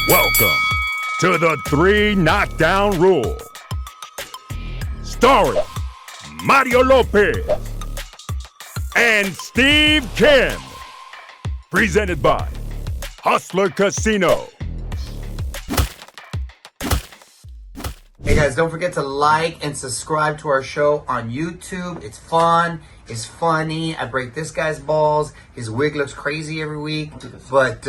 Welcome to the 3 Knockdown Rule. Starring Mario Lopez and Steve Kim. Presented by Hustler Casino. Hey guys, don't forget to like and subscribe to our show on YouTube. It's fun. It's funny. I break this guy's balls. His wig looks crazy every week, but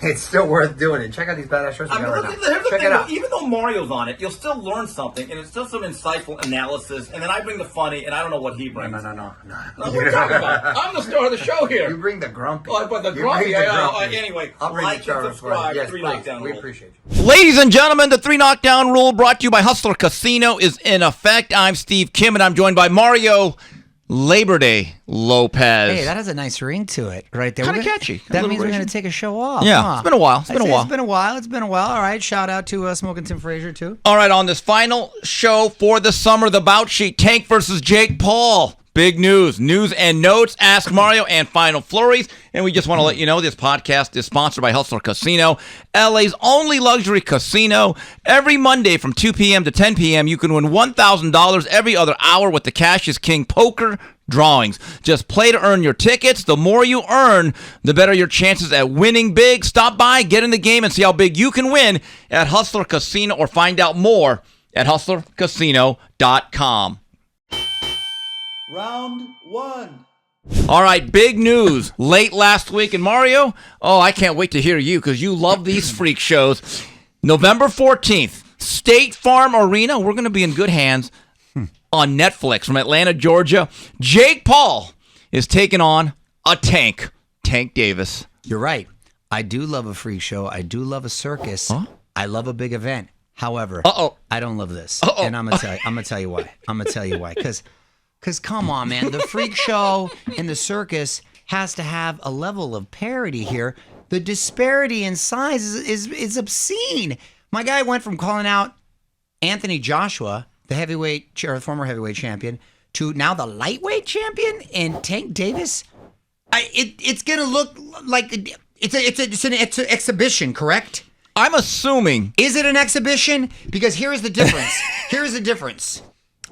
it's still worth doing it. Check out these badass shirts we got right now. Check it out. Even though Mario's on it, you'll still learn something, and it's still some insightful analysis. And then I bring the funny, and I don't know what he brings. No. What are you talking about? I'm the star of the show here. You bring the grumpy. Oh, but the grumpy. Anyway, like and subscribe. Yes, 3 please. Knockdown We Rule. appreciate you. Ladies and gentlemen, the 3 Knockdown Rule brought to you by Hustler Casino is in effect. I'm Steve Kim, and I'm joined by Mario Labor Day Lopez. Hey, that has a nice ring to it right there. Kind of catchy. That means we're going to take a show off. Yeah, huh? it's been a while. It's been a while. All right, shout out to Smoking Tim Frazier, too. All right, on this final show for the summer, the bout sheet, Tank versus Jake Paul. Big news and notes, Ask Mario, and Final Flurries. And we just want to let you know this podcast is sponsored by Hustler Casino, LA's only luxury casino. Every Monday from 2 p.m. to 10 p.m., you can win $1,000 every other hour with the Cash is King poker drawings. Just play to earn your tickets. The more you earn, the better your chances at winning big. Stop by, get in the game, and see how big you can win at Hustler Casino, or find out more at hustlercasino.com. Round 1. All right, big news late last week. And Mario, I can't wait to hear you because you love these freak shows. November 14th, State Farm Arena. We're going to be in good hands on Netflix from Atlanta, Georgia. Jake Paul is taking on a Tank Davis. You're right. I do love a freak show. I do love a circus. Huh? I love a big event. However, I don't love this. And I'm gonna tell you why. Because come on, man, the freak show and the circus has to have a level of parity here. The disparity in size is obscene. My guy went from calling out Anthony Joshua, the former heavyweight champion, to now the lightweight champion, and Tank Davis. It's gonna look like it's an exhibition, correct? I'm assuming. Is it an exhibition? Because here's the difference.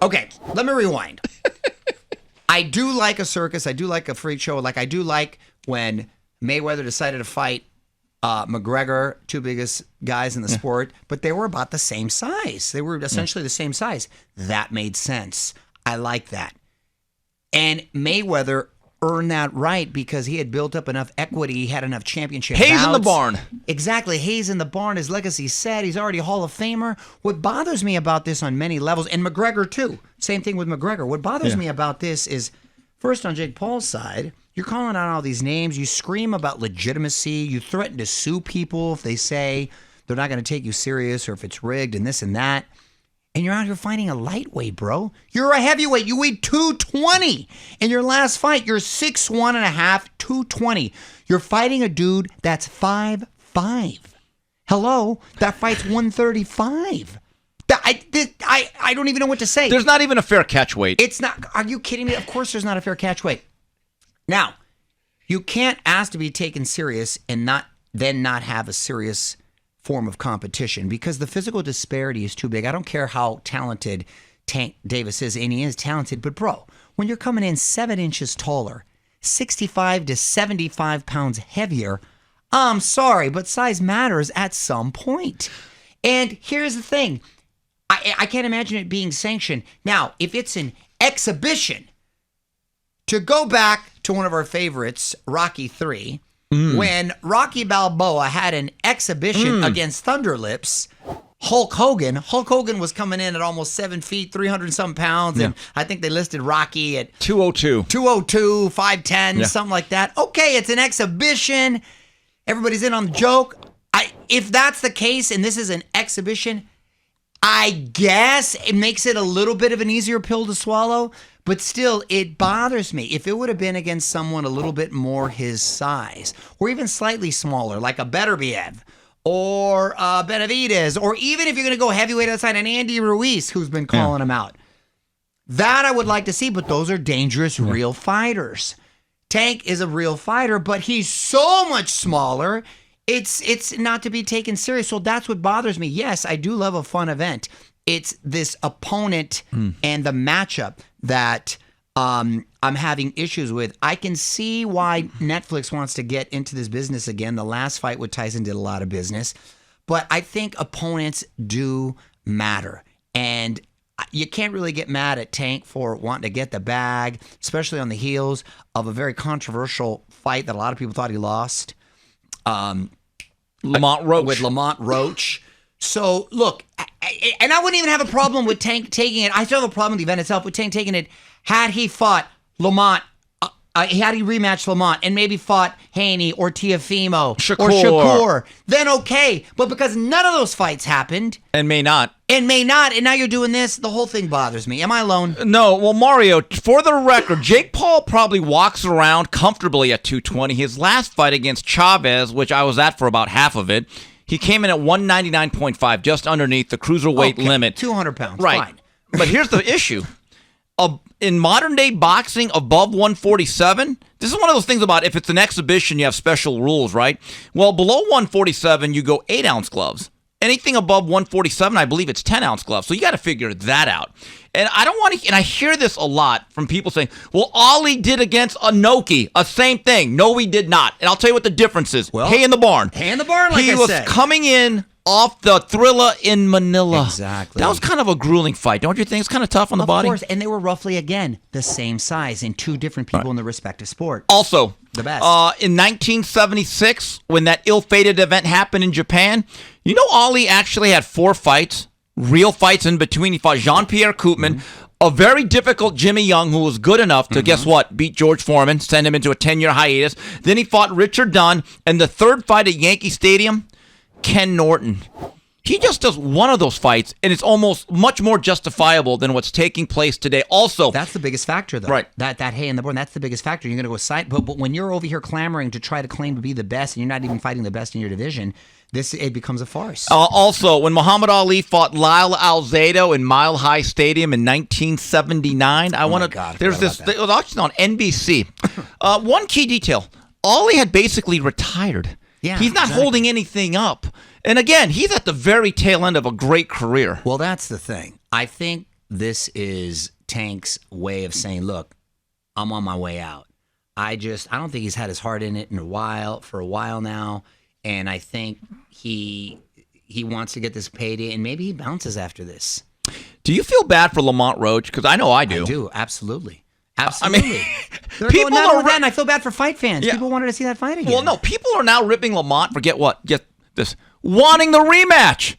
Okay, let me rewind. I do like a circus. I do like a freak show. Like, I do like when Mayweather decided to fight McGregor, two biggest guys in the sport, but they were about the same size. They were essentially the same size. That made sense. I like that. And Mayweather earned that right because he had built up enough equity. He had enough championship Hayes bouts. in the barn. Exactly. Hayes in the barn. His legacy set. He's already a Hall of Famer. What bothers me about this on many levels, and McGregor too, same thing with McGregor. What bothers me about this is, first on Jake Paul's side, you're calling out all these names. You scream about legitimacy. You threaten to sue people if they say they're not going to take you serious or if it's rigged and this and that. And you're out here fighting a lightweight, bro. You're a heavyweight. You weighed 220. In your last fight, you're 6'1.5", 220. You're fighting a dude that's 5'5". Hello? That fight's 135. I don't even know what to say. There's not even a fair catch weight. It's not. Are you kidding me? Of course there's not a fair catch weight. Now, you can't ask to be taken serious and not have a serious form of competition because the physical disparity is too big. I don't care how talented Tank Davis is, and he is talented, but bro, when you're coming in 7 inches taller, 65 to 75 pounds heavier, I'm sorry, but size matters at some point. And here's the thing. I can't imagine it being sanctioned. Now, if it's an exhibition, to go back to one of our favorites, Rocky III, when Rocky Balboa had an exhibition against Thunderlips, Hulk Hogan was coming in at almost 7 feet, 300-something pounds, and I think they listed Rocky at 202, 5'10", something like that. Okay, it's an exhibition. Everybody's in on the joke. If that's the case and this is an exhibition, I guess it makes it a little bit of an easier pill to swallow, but still, it bothers me. If it would have been against someone a little bit more his size, or even slightly smaller, like a Beterbiev, or Benavidez, or even if you're going to go heavyweight outside, an Andy Ruiz, who's been calling him out. That I would like to see, but those are dangerous, real fighters. Tank is a real fighter, but he's so much smaller, It's not to be taken serious. So that's what bothers me. Yes, I do love a fun event. It's this opponent and the matchup that I'm having issues with. I can see why Netflix wants to get into this business again. The last fight with Tyson did a lot of business. But I think opponents do matter. And you can't really get mad at Tank for wanting to get the bag, especially on the heels of a very controversial fight that a lot of people thought he lost. Lamont Roach. With Lamont Roach. So, look, and I wouldn't even have a problem with Tank taking it. I still have a problem with the event itself with Tank taking it. Had he fought Lamont, had he rematched Lamont and maybe fought Haney or Teofimo or Shakur, then okay. But because none of those fights happened. And may not. And now you're doing this, the whole thing bothers me. Am I alone? No. Well, Mario, for the record, Jake Paul probably walks around comfortably at 220. His last fight against Chavez, which I was at for about half of it, he came in at 199.5, just underneath the cruiserweight limit. 200 pounds, right. Fine. But here's the issue. In modern-day boxing, above 147, this is one of those things about if it's an exhibition, you have special rules, right? Well, below 147, you go 8-ounce gloves. Anything above 147, I believe it's 10-ounce gloves. So you got to figure that out. And I don't want to, and I hear this a lot from people saying, well, Ali did against Inoki, a same thing. No, he did not. And I'll tell you what the difference is. Well, hay in the barn. Hay in the barn, like he I was said. coming in off the Thriller in Manila. Exactly. That was kind of a grueling fight, don't you think? It's kind of tough on the body. Of course, and they were roughly, again, the same size in two different people in the respective sport. Also, the best. In 1976, when that ill-fated event happened in Japan, you know Ali actually had 4 fights, real fights in between. He fought Jean-Pierre Koopman, a very difficult Jimmy Young, who was good enough to, guess what, beat George Foreman, send him into a 10-year hiatus. Then he fought Richard Dunn, and the third fight at Yankee Stadium, Ken Norton. He just does one of those fights, and it's almost much more justifiable than what's taking place today. Also, that's the biggest factor, though. Right. That hay in the barn, that's the biggest factor. You're going to go side, but when you're over here clamoring to try to claim to be the best, and you're not even fighting the best in your division, it becomes a farce. Also, when Muhammad Ali fought Lyle Alzado in Mile High Stadium in 1979, there's this. It was actually on NBC. One key detail: Ali had basically retired. Yeah, he's not holding anything up. And again, he's at the very tail end of a great career. Well, that's the thing. I think this is Tank's way of saying, look, I'm on my way out. I don't think he's had his heart in it for a while now. And I think he wants to get this payday, and maybe he bounces after this. Do you feel bad for Lamont Roach? Because I know I do. I do, absolutely. Absolutely. I mean, people are. And I feel bad for fight fans. Yeah. People wanted to see that fight again. Well, no, people are now ripping Lamont for get this, wanting the rematch.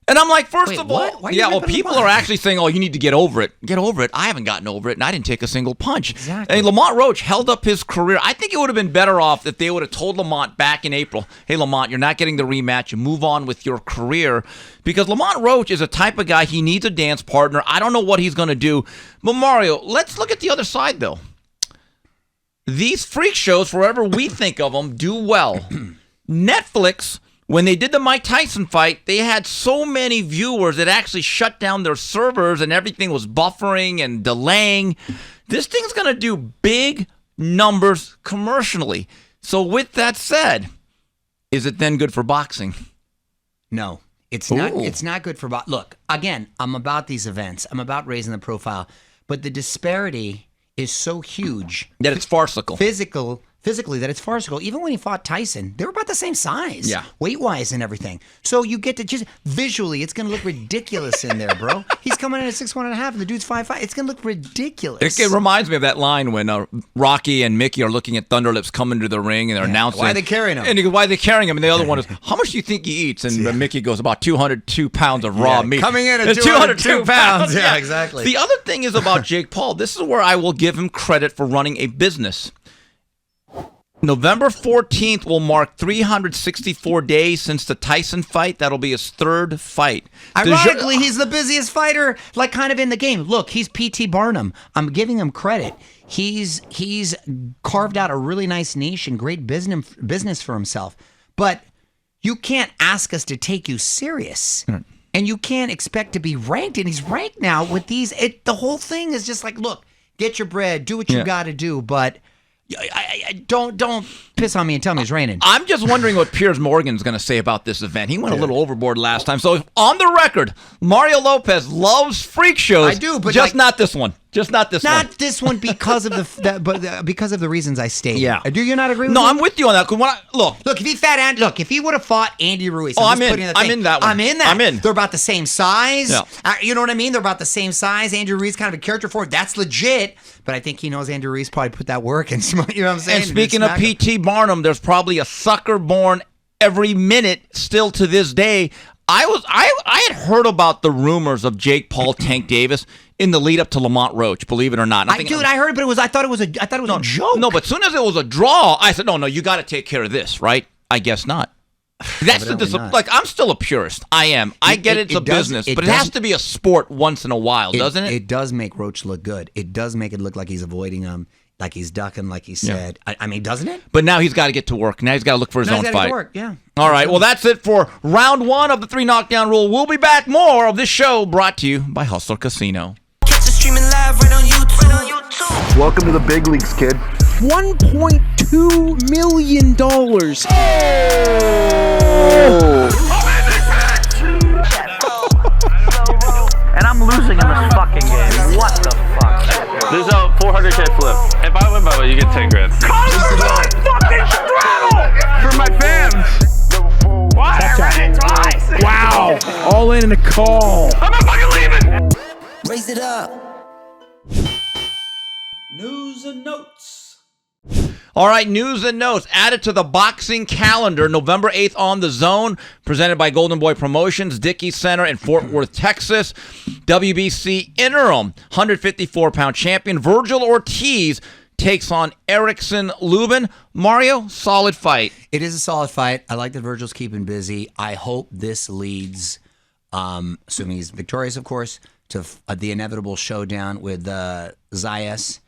And I'm like, first of all, people are actually saying, oh, you need to get over it. Get over it. I haven't gotten over it, and I didn't take a single punch. Exactly. And Lamont Roach held up his career. I think it would have been better off if they would have told Lamont back in April, hey, Lamont, you're not getting the rematch. You move on with your career. Because Lamont Roach is a type of guy, he needs a dance partner. I don't know what he's going to do. But Mario, let's look at the other side, though. These freak shows, wherever we think of them, do well. Netflix, when they did the Mike Tyson fight, they had so many viewers that actually shut down their servers and everything was buffering and delaying. This thing's going to do big numbers commercially. So with that said, is it then good for boxing? No, it's not. It's not good for boxing. Look, again, I'm about these events. I'm about raising the profile. But the disparity is so huge that it's farcical. Physically, that it's farcical. Even when he fought Tyson, they were about the same size, yeah, weight-wise and everything. So you get to just visually, it's going to look ridiculous in there, bro. He's coming in at 6'1.5", and the dude's 5'5". It's going to look ridiculous. It reminds me of that line when Rocky and Mickey are looking at Thunderlips coming to the ring, and they're announcing, why are they carrying him? And he goes, why are they carrying him? And the other one is, how much do you think he eats? And Mickey goes, about 202 pounds of raw meat. Coming in at 202 pounds. Yeah, exactly. The other thing is about Jake Paul. This is where I will give him credit for running a business. November 14th will mark 364 days since the Tyson fight. That'll be his third fight. Ironically, he's the busiest fighter, like kind of in the game. Look, he's P.T. Barnum. I'm giving him credit. He's carved out a really nice niche and great business for himself. But you can't ask us to take you serious. And you can't expect to be ranked. And he's ranked now with these. The whole thing is just like, look, get your bread, do what you got to do. But Don't piss on me and tell me it's raining. I'm just wondering what Piers Morgan's going to say about this event. He went a little overboard last time. So on the record, Mario Lopez loves freak shows. I do, but just not this one. Just not this one. Not this one because of because of the reasons I stated. Yeah. Do you not agree with No, me? I'm with you on that. 'Cause when Look, if he would have fought Andy Ruiz. I'm in. Putting the I'm thing. in that one. I'm in that. I'm in. They're about the same size. Yeah. You know what I mean? They're about the same size. Andrew Ruiz kind of a character for it. That's legit. But I think he knows Andrew Ruiz probably put that work in. You know what I'm saying? And speaking of P.T. Barnum, there's probably a sucker born every minute still to this day. I had heard about the rumors of Jake Paul, Tank Davis in the lead up to Lamont Roach. Believe it or not, I heard, but I thought it was a joke. No, but as soon as it was a draw, I said, no, you got to take care of this, right? I guess not. That's not. Like, I'm still a purist. I am. I get it's a business, but it has to be a sport once in a while, doesn't it? It does make Roach look good. It does make it look like he's avoiding him, like he's ducking, like he said. Yeah. I mean, doesn't it? But now he's got to get to work. Now he's got to look for his own fight. To work. Yeah. All right. Well, that's it for round 1 of the 3 Knockdown Rule. We'll be back. More of this show brought to you by Hustler Casino. Catch it streaming live right on YouTube. Welcome to the big leagues, kid. $1.2 million. And I'm losing in this fucking game. What the fuck? There's a 400K flip. If I win by the way, you get 10 grand. Fucking straddle! For my fans. What? I read it twice! Wow. All in a call. I'm not fucking leaving! Raise it up. News and notes. All right, news and notes added to the boxing calendar. November 8th on the Zone, presented by Golden Boy Promotions, Dickey Center in Fort Worth, Texas. WBC interim 154-pound champion Vergil Ortiz takes on Erickson Lubin. Mario, solid fight. It is a solid fight. I like that Virgil's keeping busy. I hope this leads, assuming he's victorious, of course, to the inevitable showdown with Zayas.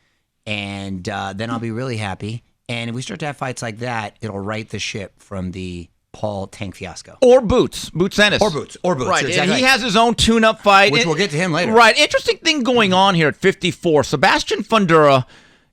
And then I'll be really happy. And if we start to have fights like that, it'll right the ship from the Paul Tank fiasco. Or Boots Ennis. Or Boots. Right, Exactly and he right. has his own tune-up fight. Which we'll get to him later. Right, interesting thing going on here at 54. Sebastian Fundura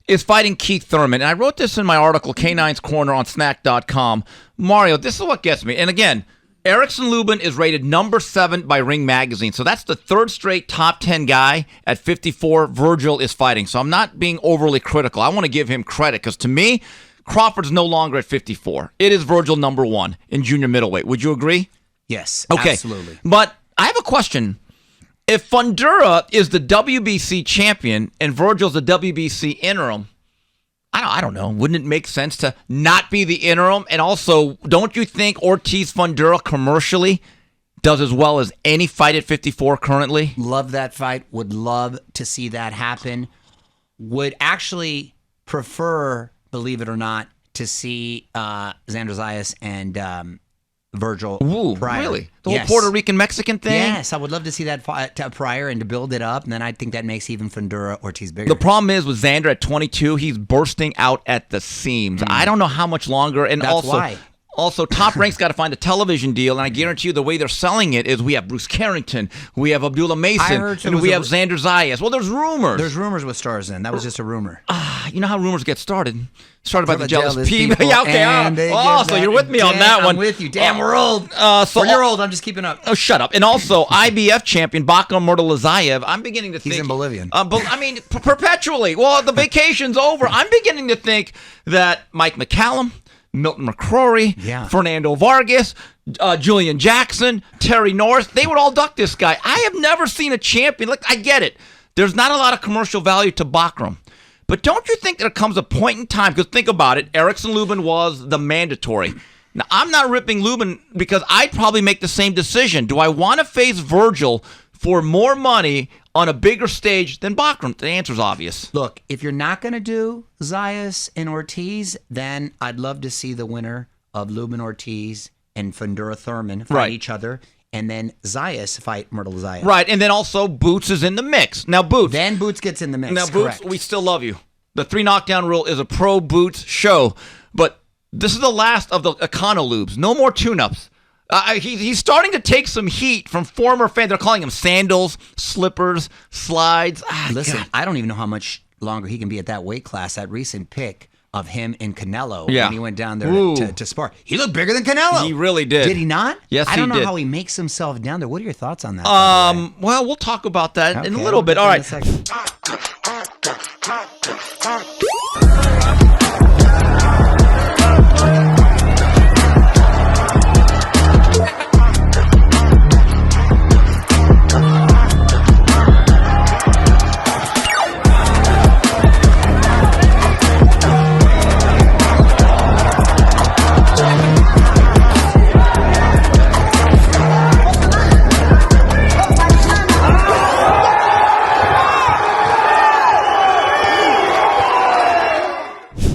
is fighting Keith Thurman. And I wrote this in my article, K9's Corner on snack.com. Mario, this is what gets me. And again, Erickson Lubin is rated number 7 by Ring Magazine. So that's the 3rd straight top 10 guy at 54. Vergil is fighting. So I'm not being overly critical. I want to give him credit because to me, Crawford's no longer at 54. It is Vergil number 1 in junior middleweight. Would you agree? Yes, okay. Absolutely. But I have a question. If Fundura is the WBC champion and Vergil's the WBC interim, I don't know. Wouldn't it make sense to not be the interim? And also, don't you think Ortiz Fundura commercially does as well as any fight at 54 currently? Love that fight. Would love to see that happen. Would actually prefer, believe it or not, to see Xander Zayas and Vergil Ooh, Pryor. really? The Yes. whole Puerto Rican-Mexican thing? Yes, I would love to see that fight Pryor and to build it up, and then I think that makes even Fundura Ortiz bigger. The problem is with Xander at 22, he's bursting out at the seams. I don't know how much longer. And That's also, why. Also, Top Rank's got to find a television deal, and I guarantee you the way they're selling it is we have Bruce Carrington, we have Abdullah Mason, and we have Xander Zayas. Well, there's rumors. There's rumors with stars in. That was just a rumor. You know how rumors get started? Started by the jealous people. people. Yeah, okay. And they Oh, get so that. you're with me on Damn, that one. I'm with you. Damn, we're old. So you're old. I'm just keeping up. Oh, shut up. And also, IBF champion Bakhram Murtalazayev, I'm beginning to think... He's in Bolivian. Perpetually. Well, the vacation's over. I'm beginning to think that Mike McCallum, Milton McCrory, Fernando Vargas, Julian Jackson, Terry North, they would all duck this guy. I have never seen a champion. Look, I get it. There's not a lot of commercial value to Bakhram. But don't you think there comes a point in time, because think about it, Erickson Lubin was the mandatory. Now, I'm not ripping Lubin because I'd probably make the same decision. Do I want to face Vergil for more money on a bigger stage than Bakhram? The answer's obvious. Look, if you're not going to do Zayas and Ortiz, then I'd love to see the winner of Lubin Ortiz and Fundura Thurman fight each other, and then Zayas fight Murtalazayev. Right, and then also Boots is in the mix. Now, Boots. Then Boots gets in the mix. Now, correct. Boots, we still love you. The 3 Knockdown Rule is a pro Boots show, but this is the last of the Econo-lubes. No more tune-ups. He's starting to take some heat from former fans. They're calling him sandals, slippers, slides. Listen, God. I don't even know how much longer he can be at that weight class. That recent pick of him and Canelo Yeah. when he went down there Ooh. to spar. He looked bigger than Canelo. He really did. Did he not? Yes, I don't he know did. how he makes himself down there. What are your thoughts on that? by the way? Well, we'll talk about that in a Okay, little we'll bit. get All to right. that in a second.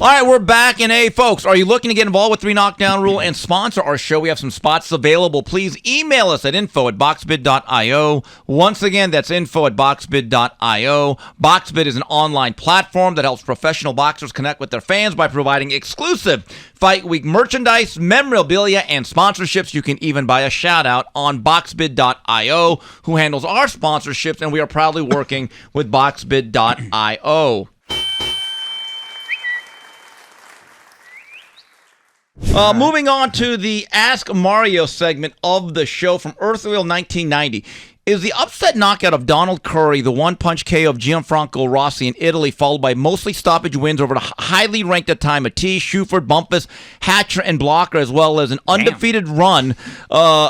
All right, we're back. And hey, folks, are you looking to get involved with 3 Knockdown Rule and sponsor our show? We have some spots available. Please email us at info@boxbid.io. Once again, that's info@boxbid.io. Boxbid is an online platform that helps professional boxers connect with their fans by providing exclusive Fight Week merchandise, memorabilia, and sponsorships. You can even buy a shout-out on boxbid.io, who handles our sponsorships, and we are proudly working with boxbid.io. Moving on to the Ask Mario segment of the show from Earthwheel 1990. Is the upset knockout of Donald Curry the one-punch KO of Gianfranco Rossi in Italy, followed by mostly stoppage wins over the highly ranked at time Ortiz, Shuford, Bumpus, Hatcher, and Blocker, as well as an undefeated run,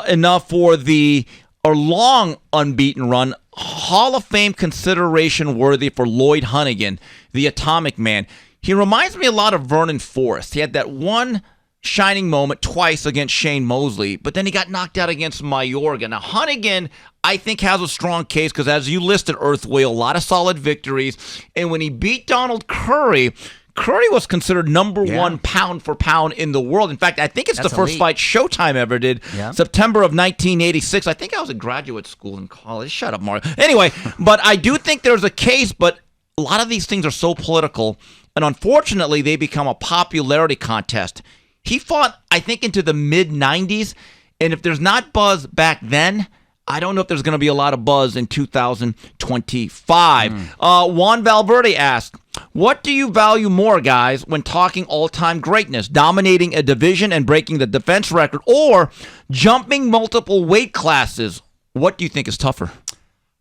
enough for the long unbeaten run, Hall of Fame consideration worthy for Lloyd Hunnigan, the Atomic Man. He reminds me a lot of Vernon Forrest. He had that one shining moment twice against Shane Mosley, but then he got knocked out against Mayorga. Now, Hunnigan, I think, has a strong case because, as you listed, Earthwheel, a lot of solid victories. And when he beat Donald Curry, Curry was considered number one pound for pound in the world. In fact, I think it's the first elite. fight Showtime ever did. Yeah. September of 1986. I think I was in graduate school in college. Shut up, Mario. Anyway, but I do think there's a case, but a lot of these things are so political, and unfortunately, they become a popularity contest. He fought, I think, into the mid-90s, and if there's not buzz back then, I don't know if there's going to be a lot of buzz in 2025. Juan Valverde asked, what do you value more, guys, when talking all-time greatness? Dominating a division and breaking the defense record, or jumping multiple weight classes? What do you think is tougher?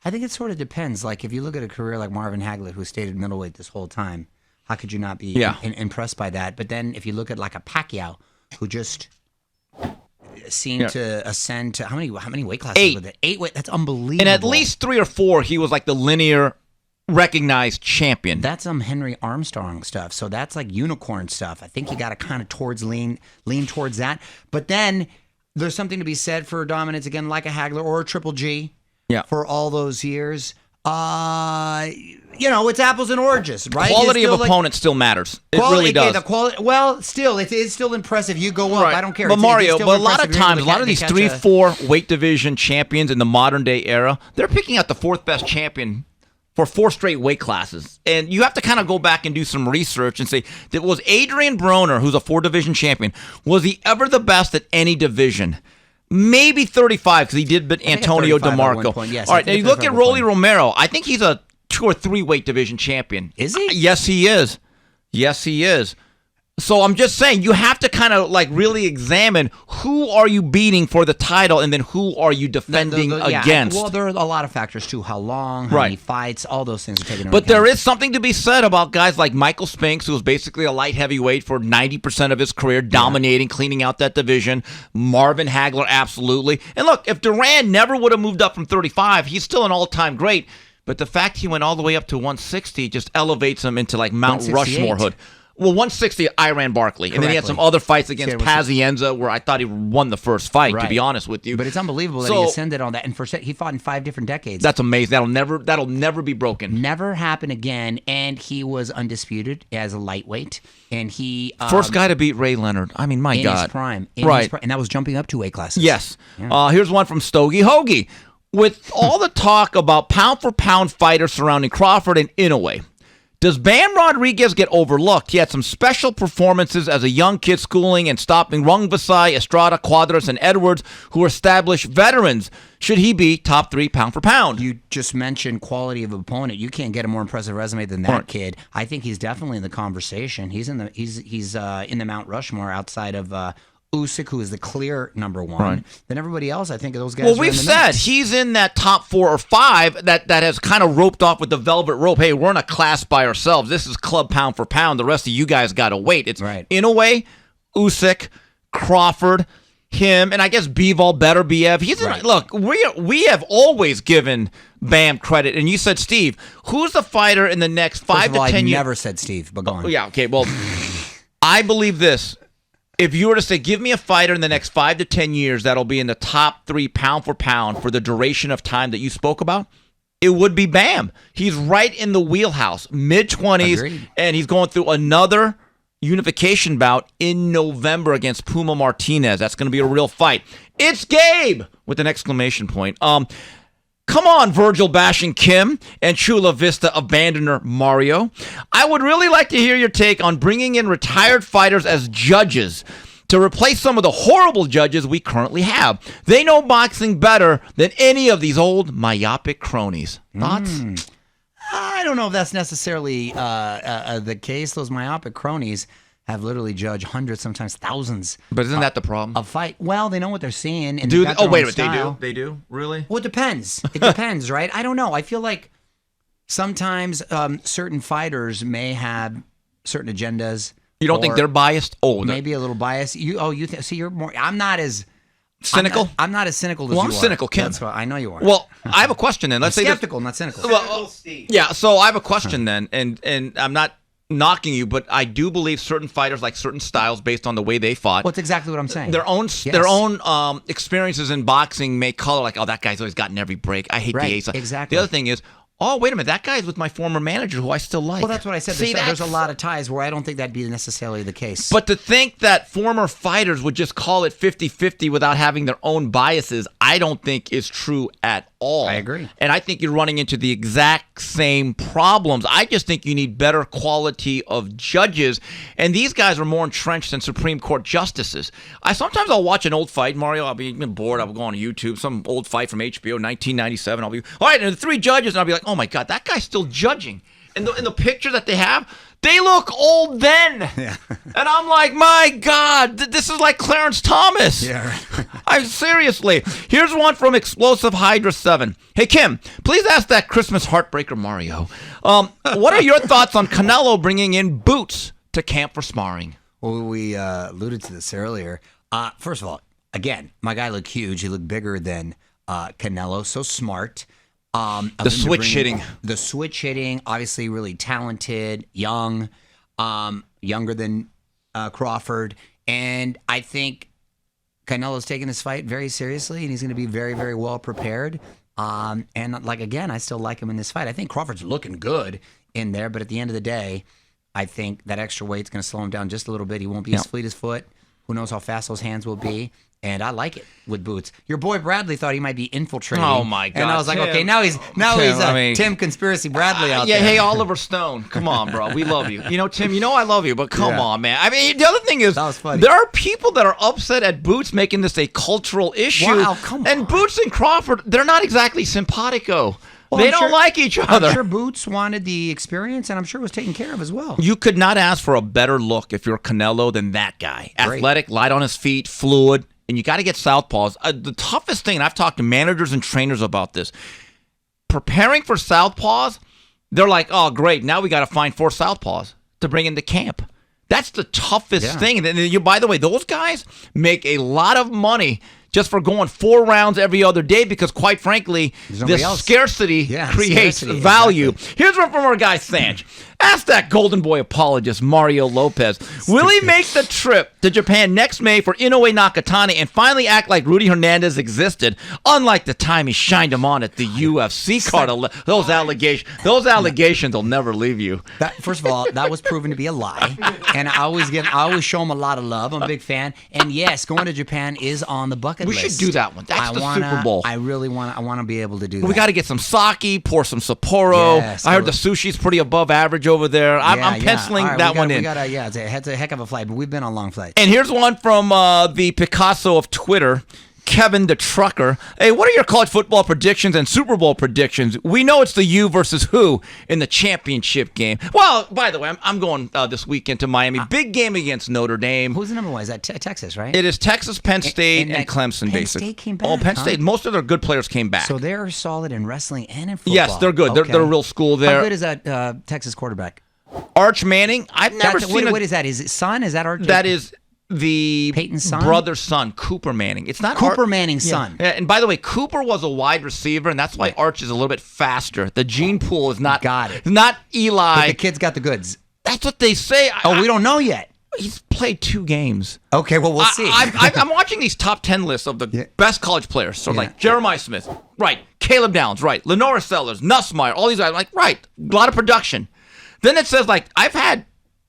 I think it sort of depends. Like, if you look at a career like Marvin Hagler, who stayed at middleweight this whole time, how could you not be impressed by that? But then if you look at like a Pacquiao, who just seemed to ascend to how many weight classes? 8. Was it? 8 weight. That's unbelievable. And at least 3 or 4, he was like the linear recognized champion. That's Henry Armstrong stuff. So that's like unicorn stuff. I think you got to kind of lean towards that. But then there's something to be said for dominance again, like a Hagler or a Triple G. For all those years. It's apples and oranges, right? Quality of opponent still matters. It really does. Still, it's still impressive. You go up. Right. I don't care. But Mario, still but a lot of impressive. You're times, able a to lot of these catch 3-4 weight division champions in the modern day era, they're picking out the 4th best champion for 4 straight weight classes. And you have to kind of go back and do some research and say, was Adrian Broner, who's a 4-division champion, was he ever the best at any division? Maybe 35, because he did beat Antonio DeMarco. Yes, all right, now you look at Rolly Romero. I think he's a 2 or 3 weight division champion. Is he? Yes, he is. Yes, he is. So I'm just saying, you have to kind of like really examine who are you beating for the title, and then who are you defending against. Well, there are a lot of factors too. How long, how many fights, all those things are taken into But account. there is something to be said about guys like Michael Spinks, who was basically a light heavyweight for 90% of his career, dominating, cleaning out that division. Marvin Hagler, absolutely. And look, if Duran never would have moved up from 35, he's still an all-time great. But the fact he went all the way up to 160 just elevates him into like Mount Rushmore-hood. Well, 160, Iran Barkley. And then he had some other fights against Pazienza where I thought he won the first fight, to be honest with you. But it's unbelievable that he ascended on that. And he fought in 5 different decades. That's amazing. That'll never be broken. Never happen again. And he was undisputed as a lightweight. And he... first guy to beat Ray Leonard. I mean, my God. In his prime. And that was jumping up 2 weight classes. Yes. Yeah. Here's one from Stogie Hoagie. With all the talk about pound-for-pound fighters surrounding Crawford and Inoue, Does Bam Rodriguez get overlooked? He had some special performances as a young kid schooling and stopping Rungvisai, Estrada, Cuadras, and Edwards, who are established veterans. Should he be top 3 pound for pound? You just mentioned quality of opponent. You can't get a more impressive resume than that kid. I think he's definitely in the conversation. He's in the Mount Rushmore outside of Usyk, who is the clear number 1. Right. Then everybody else, I think, those guys. Well, we've said he's in that top 4 or 5 that has kind of roped off with the velvet rope. Hey, we're in a class by ourselves. This is club pound for pound. The rest of you guys got to wait. It's in a way, Usyk, Crawford, him, and I guess Bivol better BF. He's look. We have always given Bam credit, and you said Steve. Who's the fighter in the next 5 to 10 years? I never said Steve, but go on. Yeah, okay. Well, I believe this. If you were to say, give me a fighter in the next 5 to 10 years that'll be in the top 3 pound for pound for the duration of time that you spoke about, it would be Bam. He's right in the wheelhouse, mid-20s, and he's going through another unification bout in November against Puma Martinez. That's going to be a real fight. It's Gabe with an exclamation point. Come on, Vergil bashing Kim and Chula Vista abandoner Mario. I would really like to hear your take on bringing in retired fighters as judges to replace some of the horrible judges we currently have. They know boxing better than any of these old myopic cronies. Thoughts? I don't know if that's necessarily the case. Those myopic cronies have literally judged hundreds, sometimes thousands. But isn't that the problem? Of fight. Well, they know what they're seeing. And wait a minute. They do? Really? Well, it depends. It depends, right? I don't know. I feel like sometimes certain fighters may have certain agendas. You don't think they're biased? Oh, maybe a little biased. See, you're more. I'm not as cynical. I'm not as cynical as you are. Well, I'm cynical, Kim. That's what I know you are. Well, I have a question then. Let's say skeptical, not cynical. Well, yeah. So I have a question then, and I'm not knocking you, but I do believe certain fighters like certain styles based on the way they fought. Well, that's exactly what I'm saying. Their own experiences in boxing may color like, oh, that guy's always gotten every break. I hate the ace. Exactly. The other thing is, oh, wait a minute, that guy's with my former manager who I still like. Well, that's what I said. There's a lot of ties where I don't think that'd be necessarily the case. But to think that former fighters would just call it 50-50 without having their own biases, I don't think is true at all. I agree. And I think you're running into the exact same problems. I just think you need better quality of judges. And these guys are more entrenched than Supreme Court justices. Sometimes I'll watch an old fight, Mario. I'll be bored. I'll go on YouTube, some old fight from HBO, 1997. I'll be, all right, and the 3 judges, and I'll be like, oh my God, that guy's still judging. And in the picture that they have, they look old then. Yeah. And I'm like, my God, this is like Clarence Thomas. Yeah, right. Seriously. Here's one from Explosive Hydra 7. Hey, Kim, please ask that Christmas heartbreaker Mario. What are your thoughts on Canelo bringing in boots to camp for sparring? Well, we alluded to this earlier. First of all, again, my guy looked huge. He looked bigger than Canelo. So smart. The switch hitting, obviously really talented, young, younger than Crawford. And I think Canelo's taking this fight very seriously, and he's going to be very, very well prepared. And again, I still like him in this fight. I think Crawford's looking good in there, but at the end of the day, I think that extra weight's going to slow him down just a little bit. He won't be as fleet as foot. Who knows how fast those hands will be. And I like it with boots. Your boy Bradley thought he might be infiltrating. Oh my God! And I was like, Tim. Okay, now he's Tim Conspiracy Bradley out there. Yeah, hey Oliver Stone, come on, bro, we love you. Tim, I love you, but come on, man. I mean, the other thing is, that was funny. There are people that are upset at Boots making this a cultural issue. Wow, come on. And Boots and Crawford, they're not exactly simpatico. Well, they don't like each other. I'm sure Boots wanted the experience, and I'm sure it was taken care of as well. You could not ask for a better look if you're Canelo than that guy. Great. Athletic, light on his feet, fluid. And you got to get southpaws. The toughest thing, and I've talked to managers and trainers about this, preparing for southpaws, they're like, oh, great, now we got to find 4 southpaws to bring into camp. That's the toughest thing. And by the way, those guys make a lot of money just for going 4 rounds every other day because, quite frankly, the scarcity creates value. Exactly. Here's one from our guy, Sanch. Ask that Golden Boy apologist, Mario Lopez. Will he make the trip to Japan next May for Inoue Nakatani and finally act like Rudy Hernandez existed, unlike the time he shined him on at the UFC card? Those allegations will never leave you. First of all, that was proven to be a lie. And I always show him a lot of love. I'm a big fan. And yes, going to Japan is on the bucket list. We should do that one. That's the Super Bowl. I really want to be able to do that. We got to get some sake, pour some Sapporo. Yes, I heard the sushi's pretty above average over there. I'm Yeah, penciling All right, that one in. It's a heck of a flight, but we've been on long flights. And here's one from the Picasso of Twitter, Kevin the Trucker. Hey, what are your college football predictions and Super Bowl predictions? We know it's the you versus who in the championship game. Well, by the way, I'm going this weekend to Miami. Big game against Notre Dame. Who's the number one? Is that Texas, right? It is Texas, Penn State, and Clemson, Penn basically. State came back, Oh, Penn State. Most of their good players came back. So they're solid in wrestling and in football. Yes, they're good. They're a real school there. How good is that Texas quarterback? Arch Manning. I've never seen what is that? Is it son? Is that Arch? That is the Peyton's son? brother's son, Cooper Manning. It's not Cooper Manning's son. Yeah, and by the way, Cooper was a wide receiver, and that's why Arch is a little bit faster. The gene pool is not not Eli. But the kid's got the goods. That's what they say. We don't know yet. He's played 2 games. Okay, well, we'll see. I'm watching these top 10 lists of the best college players. So, like, Jeremiah Smith, right. Caleb Downs, right. Lenora Sellers, Nussmeier, all these guys. Like, right. A lot of production. Then it says, like, I've had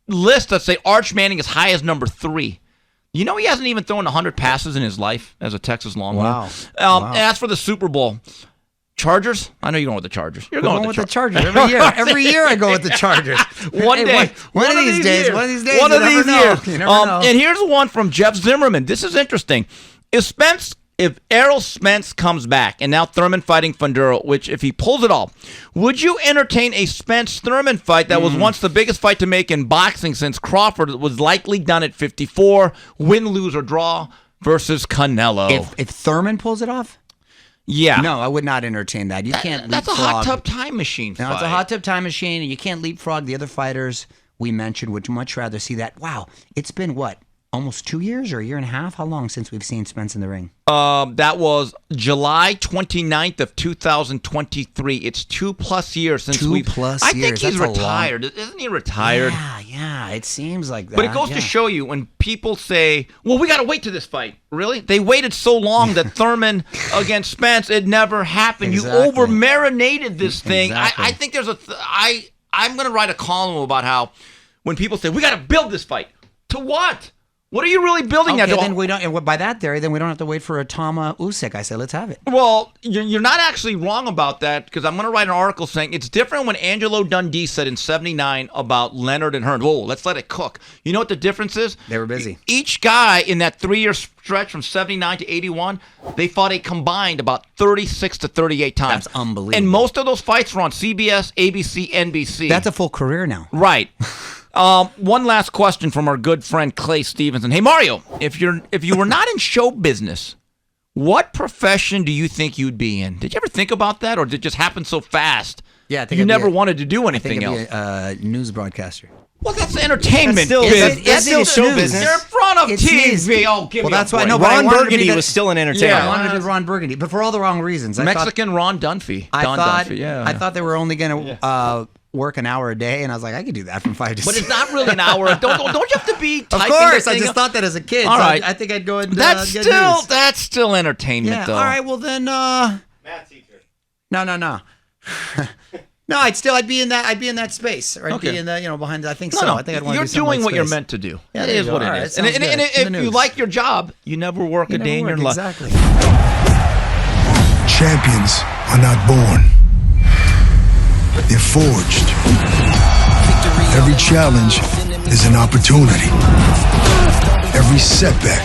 lists that say Arch Manning as high as number 3. You know he hasn't even thrown 100 passes in his life as a Texas Longhorn. Wow. And as for the Super Bowl, Chargers? I know you're going with the Chargers. You're going with the Chargers every year. Every year I go with the Chargers. One day. One of these days. One of these years. You never know. And here's one from Jeff Zimmerman. This is interesting. If Errol Spence comes back, and now Thurman fighting Funduro, which if he pulls it off, would you entertain a Spence-Thurman fight that was once the biggest fight to make in boxing since Crawford was likely done at 54, win, lose, or draw versus Canelo? If Thurman pulls it off? Yeah. No, I would not entertain that. You can't That's a leapfrog. hot tub time machine fight. No, it's a hot tub time machine, and you can't leapfrog the other fighters we mentioned. Would much rather see that. Wow, it's been what? Almost 2 years or a year and a half? How long since we've seen Spence in the ring? That was July 29th of 2023. It's 2+ years since we've... 2+ years. I think he's That's a retired. Isn't he retired? Yeah, it seems like that. But it goes to show you when people say, well, we got to wait to this fight. Really? They waited so long that Thurman against Spence, it never happened. Exactly. You over-marinated this thing. Exactly. I think there's I'm going to write a column about how when people say, we got to build this fight. To what? What are you really building that to? Then we don't. And by that theory, then we don't have to wait for a Tama Usyk. I say, let's have it. Well, you're not actually wrong about that because I'm going to write an article saying it's different when Angelo Dundee said in '79 about Leonard and Hearn. Whoa, let's let it cook. You know what the difference is? They were busy. Each guy in that 3-year stretch from '79 to '81, they fought a combined about 36 to 38 times. That's unbelievable. And most of those fights were on CBS, ABC, NBC. That's a full career now. Right. One last question from our good friend Clay Stevenson. Hey Mario, if you were not in show business, what profession do you think you'd be in? Did you ever think about that, or did it just happen so fast? Yeah, I think you never wanted to do anything I else. think I'd be a news broadcaster. Well, that's entertainment. That's still show business. You're in front of It's TV. news. Oh, give Well, me that's a why. break. No, but I Ron wanted to Burgundy be was still an entertainer. Yeah, I wanted to be Ron Burgundy, but for all the wrong reasons. Mexican Ron Dunphy. I thought they were only going to work an hour a day, and I was like, I could do that from 5 to 6. But it's not really an hour. Don't you have to be Of typing course, the I thing just up? thought that as a kid. All so right. I think I'd go and That's get still news. that's still entertainment, Yeah. though. All right. Well then. Math teacher. No. No, I'd be in that space, or I'd be in the behind. I think so. No, I think I'd want to you're do something doing like what you're space. meant to do. Yeah, It there you is go. what All it right, is. sounds And good. In if the you news. like your job, you never work a day in your life. Exactly. Champions are not born. They're forged. Every challenge is an opportunity. Every setback,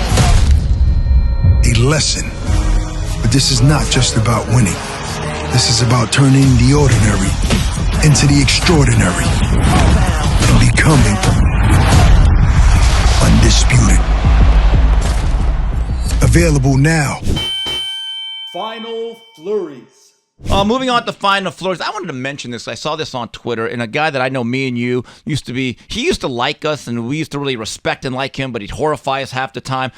a lesson. But this is not just about winning. This is about turning the ordinary into the extraordinary and becoming undisputed. Available now. Final flurries. Moving on to Final Flurries, I wanted to mention this. I saw this on Twitter, and a guy that I know, me and you, he used to like us, and we used to really respect and like him, but he'd horrify us half the time.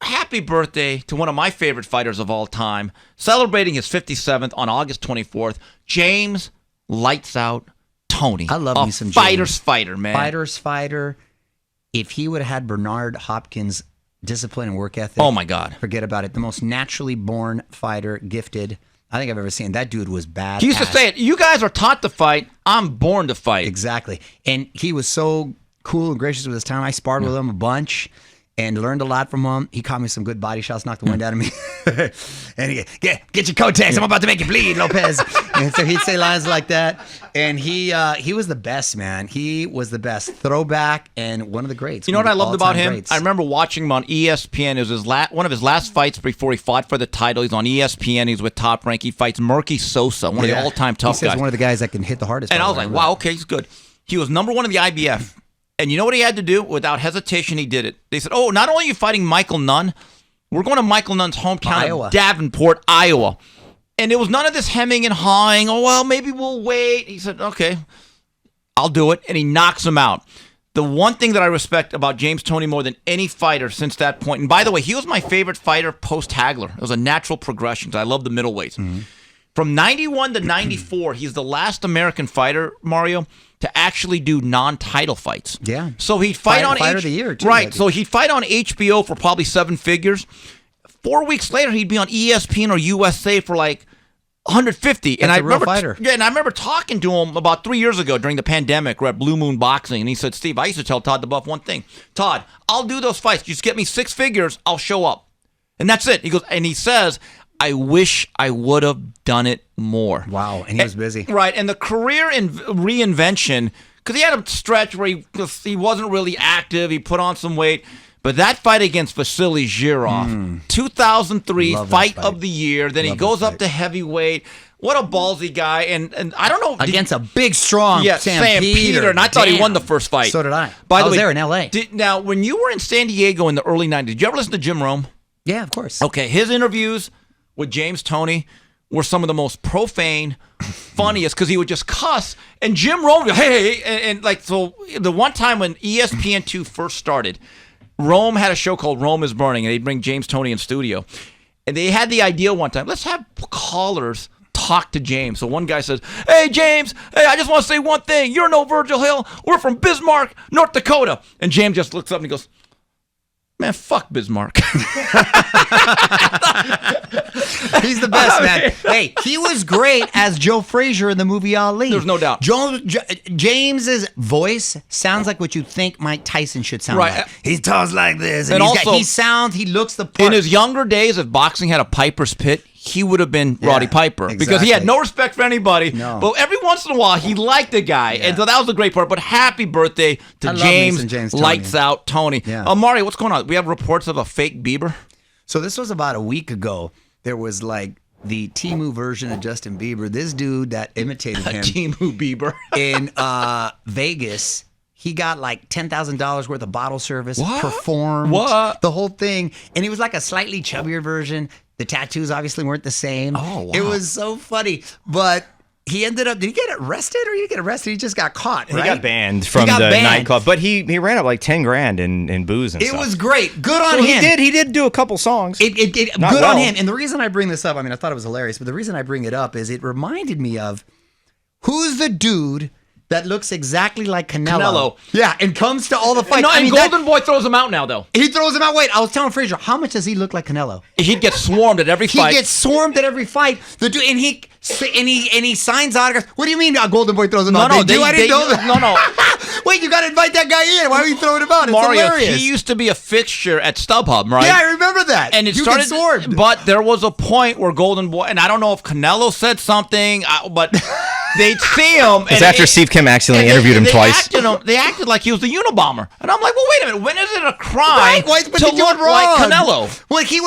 Happy birthday to one of my favorite fighters of all time, celebrating his 57th on August 24th, James Lights Out Tony. I love me some fighter's James. fighter, man. Fighter's fighter. If he would have had Bernard Hopkins' discipline and work ethic, Oh, my God. forget about it. The most naturally born fighter, gifted, I think I've ever seen. That dude was bad. He used to say it, you guys are taught to fight, I'm born to fight. Exactly. And he was so cool and gracious with his time. I sparred with him a bunch. and learned a lot from him. He caught me some good body shots, knocked the wind out of me. And he get your Kotex. I'm about to make you bleed, Lopez. And so he'd say lines like that. And he was the best, man. He was the best. Throwback and one of the greats. You know what I loved about him? Greats. I remember watching him on ESPN. It was one of his last fights before he fought for the title. He's on ESPN. He's with Top Rank. He fights Murky Sosa, one of the all-time tough he says guys. One of the guys that can hit the hardest. And I was like, wow, okay, he's good. He was number 1 in the IBF. And you know what he had to do? Without hesitation, he did it. They said, oh, not only are you fighting Michael Nunn, we're going to Michael Nunn's hometown of Davenport, Iowa. And it was none of this hemming and hawing. Oh, well, maybe we'll wait. He said, okay, I'll do it. And he knocks him out. The one thing that I respect about James Toney more than any fighter since that point, and by the way, he was my favorite fighter post-Hagler. It was a natural progression because I love the middleweights. Mm-hmm. From 91 to 94, he's the last American fighter, Mario, to actually do non-title fights. Yeah. So he'd fight on Fighter of the Year, too. Right. So he'd fight on HBO for probably 7 figures. 4 weeks later, he'd be on ESPN or USA for like 150. That's a real fighter. Yeah, and I remember talking to him about 3 years ago during the pandemic. We're at Blue Moon Boxing, and he said, Steve, I used to tell Todd the Buff one thing. Todd, I'll do those fights. Just get me 6 figures, I'll show up. And that's it. He goes, and he says, I wish I would have done it more. Wow, and he was busy. Right, and the career in reinvention, because he had a stretch where he wasn't really active, he put on some weight, but that fight against Vasily Zhirov, 2003, fight of the year, then he goes up to heavyweight. What a ballsy guy, and I don't know. Against a big, strong Sam Peter. And I thought he won the first fight. So did I. By the I was way, there in L.A. Now, when you were in San Diego in the early 90s, did you ever listen to Jim Rome? Yeah, of course. Okay, his interviews with James Toney were some of the most profane, funniest, because he would just cuss. And Jim Rome, hey, and like, so the one time when ESPN2 first started, Rome had a show called Rome is Burning, and they'd bring James Toney in studio. And they had the idea one time, let's have callers talk to James. So one guy says, hey, James, hey, I just want to say one thing. You're no Vergil Hill. We're from Bismarck, North Dakota. And James just looks up and he goes, man, fuck Bismarck. He's the best, man. Hey, he was great as Joe Frazier in the movie Ali. There's no doubt. James's voice sounds like what you think Mike Tyson should sound like. He talks like this, and he looks the part. In his younger days, if boxing had a Piper's Pit, he would have been Roddy Piper because he had no respect for anybody. No. But every once in a while, he liked the guy, and so that was the great part. But happy birthday to James Lights Out Toney. Yeah. Mario, what's going on? We have reports of a fake Bieber. So this was about a week ago. There was like the Temu version of Justin Bieber. This dude that imitated him, Temu Bieber, in Vegas. He got like $10,000 worth of bottle service, performed the whole thing, and he was like a slightly chubbier version. The tattoos obviously weren't the same. Oh, wow. It was so funny, but he ended up. Did he get arrested or he didn't get arrested? He just got caught. Right? He got banned from the nightclub, but he ran up like $10,000 in booze and stuff. It was great. Good on him. He did do a couple songs. Good on him. And the reason I bring this up, I mean, I thought it was hilarious, but the reason I bring it up is it reminded me of who's the dude that looks exactly like Canelo. Yeah, and comes to all the fights. No, Golden Boy throws him out now, though. He throws him out. Wait, I was telling Frazier, how much does he look like Canelo? He'd get swarmed at every fight. He gets swarmed at every fight. The dude, and he signs autographs. What do you mean Golden Boy throws him out? I didn't know that. No. Wait, you got to invite that guy in. Why are you throwing him out? It's Mario, hilarious. he used to be a fixture at StubHub, right? Yeah, I remember that. And it you started get swarmed. But there was a point where Golden Boy, and I don't know if Canelo said something, but they'd see him. It's after Steve Kim accidentally interviewed him twice. They acted like he was the Unabomber. And I'm like, well, wait a minute. When is it a crime to look like Canelo? Well, he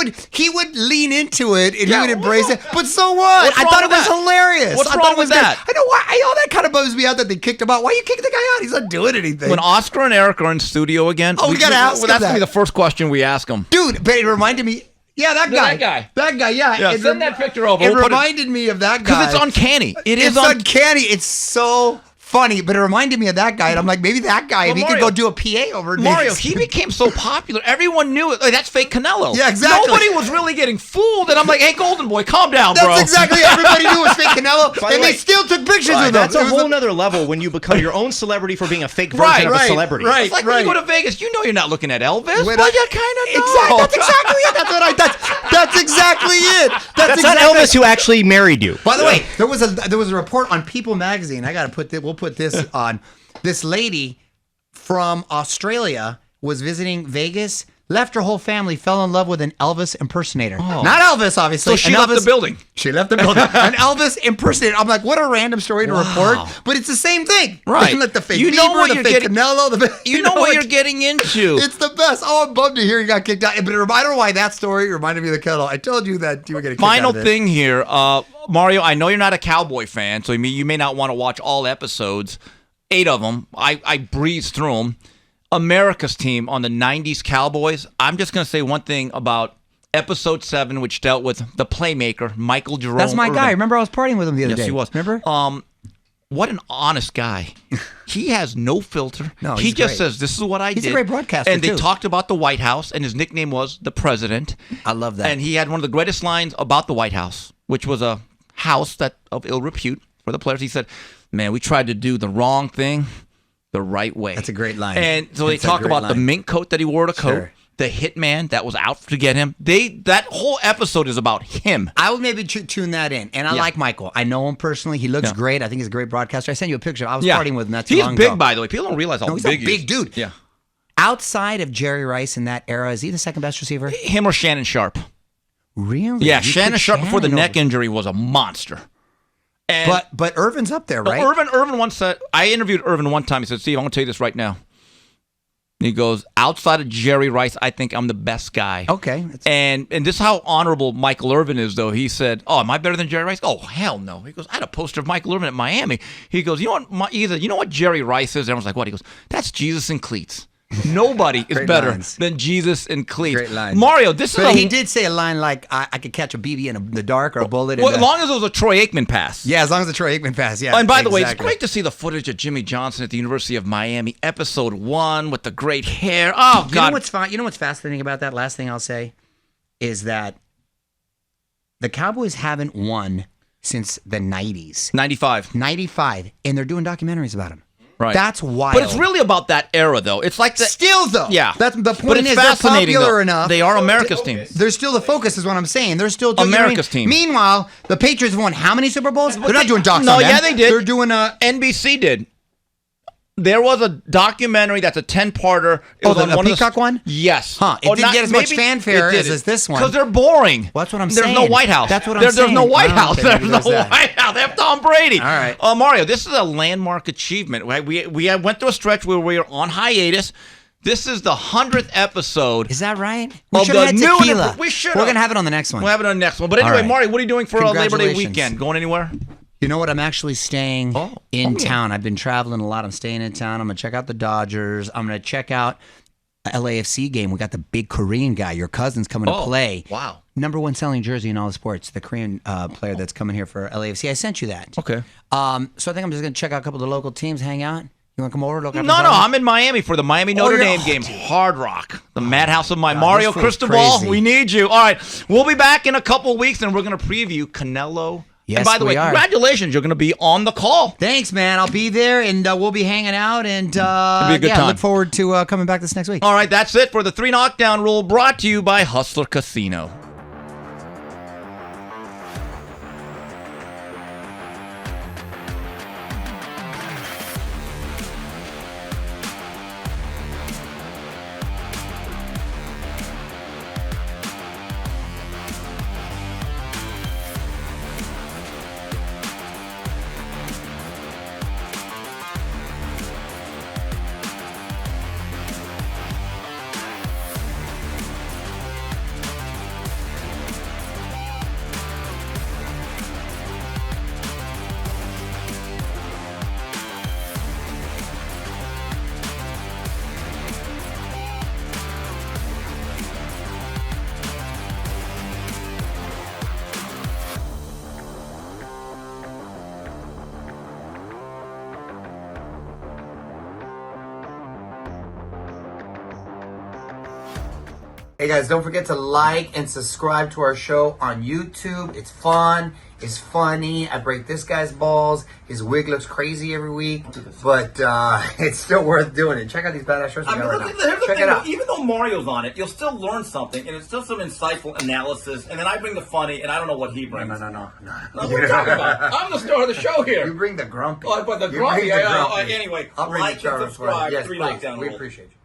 would lean into it and he would embrace it. But so what? I thought it was hilarious. What's wrong with that? I know why. All that kind of bums me out that they kicked him out. Why you kick the guy out? He's not doing anything. When Oscar and Eric are in studio again, we got to ask him that's going to be the first question we ask them. Dude, but it reminded me. Yeah, that guy, yeah. Send that picture over. It reminded me of that guy. Because it's uncanny. It's uncanny. It's so funny, but it reminded me of that guy. And I'm like, maybe that guy, if he could go do a PA over Mario, he became so popular. Everyone knew it. Like, that's fake Canelo. Yeah, exactly. Nobody was really getting fooled. And I'm like, hey, Golden Boy, calm down, bro. That's exactly everybody knew was fake Canelo. And they still took pictures of him. That's a whole nother level when you become your own celebrity for being a fake version of a celebrity. It's like when you go to Vegas, you know you're not looking at Elvis. Well, you kind of know. That's exactly it. That's exactly it. That's not Elvis who actually married you. By the way, there was a report on People magazine. I got to put this. We'll put this on. This lady from Australia was visiting Vegas. left her whole family, fell in love with an Elvis impersonator. Not Elvis, obviously. So she left the building. She left the building. An Elvis impersonator. I'm like, what a random story to report, but it's the same thing. Right. Like the fake You Bieber, know what the you're fake getting- Canelo. You know what you're getting into. It's the best. Oh, I'm bummed to hear you got kicked out. But I don't know why that story reminded me of the kettle. I told you that you were getting kicked Final out of it. thing here, Mario, I know you're not a Cowboy fan, so you may not want to watch all episodes. 8 of them. I breezed through them. America's team on the 90s Cowboys. I'm just going to say one thing about episode 7, which dealt with the playmaker, Michael Jerome That's my Irvin. guy. Remember I was partying with him the other day. Yes, he was. Remember? What an honest guy. He has no filter. No, he he's just great. says, this is what I did. He's a great broadcaster, And they too. talked about the White House, and his nickname was the President. I love that. And he had one of the greatest lines about the White House, which was a house that of ill repute for the players. He said, man, we tried to do the wrong thing the right way. That's a great line. And so they That's a talk great about the line. mink coat that he wore to coat, Sure. the hitman that was out to get him. That whole episode is about him. I would maybe tune that in. And I like Michael. I know him personally. He looks great. I think he's a great broadcaster. I sent you a picture. I was partying with him. That's He's long big, ago. by the way. People don't realize how No, he's big a he is. big dude. Yeah. Outside of Jerry Rice in that era, is he the second best receiver? Him or Shannon Sharp. Really? Yeah, You Shannon put Sharp before the Shannon neck over- injury was a monster. And But Irvin's up there, right? Irvin once said, I interviewed Irvin one time. He said, Steve, I want to tell you this right now. He goes, outside of Jerry Rice, I think I'm the best guy. Okay. And this is how honorable Michael Irvin is, though. He said, oh, am I better than Jerry Rice? Oh, hell no. He goes, I had a poster of Michael Irvin at Miami. He goes, you know what Jerry Rice is? Everyone's like, what? He goes, that's Jesus in cleats. Nobody is Great better lines. than Jesus in cleats. Great line. Mario, this But is he did say a line like, I could catch a BB in the dark or a bullet. Well, as long as it was a Troy Aikman pass. Yeah, as long as the Troy Aikman pass, yeah. And by the way, it's exactly. great to see the footage of Jimmy Johnson at the University of Miami, episode 1 with the great hair. Oh, God. You know what's fascinating about that? Last thing I'll say is that the Cowboys haven't won since the 90s. 95. 95, and they're doing documentaries about him. Right. That's wild. But it's really about that era, though. It's like the... Still, though. Yeah. That's the point. But it's is fascinating, they're popular though. enough. They are America's team. They're still the focus, is what I'm saying. They're still doing America's team. Meanwhile, the Patriots won how many Super Bowls? They're not doing docs No, on them. yeah, they did. They're doing a... NBC did. There was a documentary that's a 10-parter. It was the on one of the- Peacock one? Yes. Huh. It didn't get as much fanfare as this one. Because they're boring. Well, that's what I'm There's saying. no White House. That's what I'm There's saying. no White Oh, House. okay, There's maybe no there's that. White House. They have Tom Brady. All right. Mario, this is a landmark achievement. We went through a stretch where we were on hiatus. This is the 100th episode. Is that right? We Of should the have had new tequila. we should We're going to have it on the next one. We'll have it on the next one. But All anyway, right. Mario, what are you doing for Labor Day Congratulations. weekend? Going anywhere? You know what? I'm actually staying in yeah. town. I've been traveling a lot. I'm staying in town. I'm going to check out the Dodgers. I'm going to check out a LAFC game. We got the big Korean guy. Your cousin's coming to play. Wow. Number 1 selling jersey in all the sports. The Korean player that's coming here for LAFC. I sent you that. Okay. So I think I'm just going to check out a couple of the local teams, hang out. You want to come over? Look No, I'm in Miami for the Miami Notre Dame game. Hard Rock, the madhouse of my Mario this fool's Cristobal. crazy. We need you. All right, we'll be back in a couple of weeks, and we're going to preview Canelo. Yes, and by the way, we are. congratulations, you're going to be on the call. Thanks, man. I'll be there, and we'll be hanging out. And be a good time. look forward to coming back this next week. All right, that's it for the 3 Knockdown Rule, brought to you by Hustler Casino. Hey guys, don't forget to like and subscribe to our show on YouTube. It's fun. It's funny. I break this guy's balls. His wig looks crazy every week, but it's still worth doing it. Check out these badass shirts we I mean, got right look, now. here's the Check thing, it out. Even though Mario's on it, you'll still learn something, and it's still some insightful analysis. And then I bring the funny, and I don't know what he brings. No. What are you talking about? I'm the star of the show here. You bring the grumpy. Oh, but the You grumpy. bring the grumpy. Anyway, I'll bring like the and subscribe. Yes, 3 please. Knockdown We Rule. appreciate you.